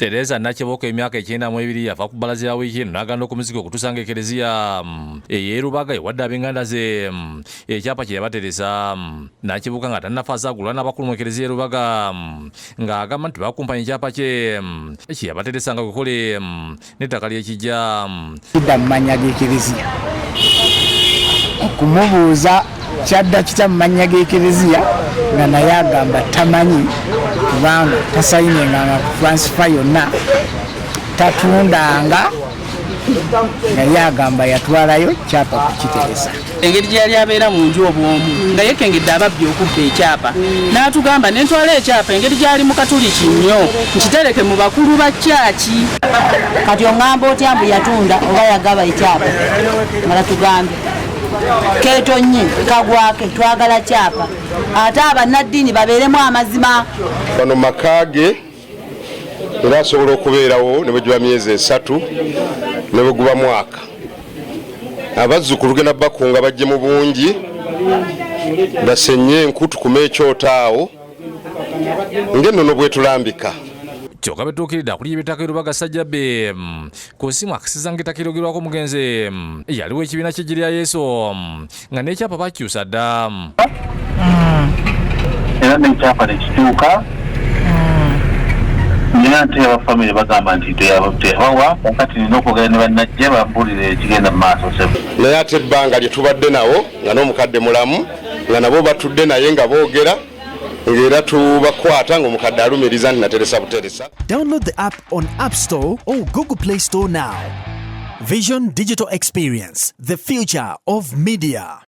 Tereza Nakiboka emyaka 92 yafa ku balazi ya wiki n'agenda okumuzika okutusanga Klezia eyerubaga ewadde ab'enganda ze ekyapa kye yabateresa Nakiboka nga tannafaasa agulwa n'abakulu mu Klezia erubaga ng'agamba nti bakumpanya ekyapa kye kye yabateresa nga kukole n'ettaka ly'ekijja mmanya g'Eklezia okumubuuza kyadda kita mmanya g'Eklezia nga naye agamba tamanyi kubanga tasayinenganga ku transfer yonna tatundanga naye agamba yatwalayo kyapa kukiteresa engeri gye yali abeera mu nju obwomu nga yekengedde ababbi okubba ekyapa n'atugamba nentwala ekyapa engeri gyali mu katuliki nnyo nkitereke mu bakulu ba kyaki kati oŋŋamba otya mbu yatunda oba yagaba ekyapa mala tugambe keetonye kagwake twagala kyapa ate abannaddiini babeeremu amazima bano makage era asobola okubeerawo ne bwe giba myezi 3 ne bwe guba mwaka abazzukulu genda bakunga bajje mu bungi basenye enku tukume ekyotaawo ng'ennono bwetulambika kyokka betuukiridde akulira eby'ettaka erubaga Sajjabbe ku simu akasiza ng'ettaka erogerwako omugenzi yaliwo ekibiina ky'eggye lya Yesu nga n'ekyapa bakyusa dda era n'ekyapa nekituuka naye ate abaffamire bagamba nti teyabawa kakati nina okugenda ne bannajje bambulire ekigenda mu maaso naye ate ebbanga lye tubadde nawo nga n'omukadde mulamu nga nabo batudde naye nga boogera ngera tubakwata ng'omukadde alumiriza nti nateresa buteresa. Download the app on App Store or Google Play Store now. Vision Digital Experience, the future of media.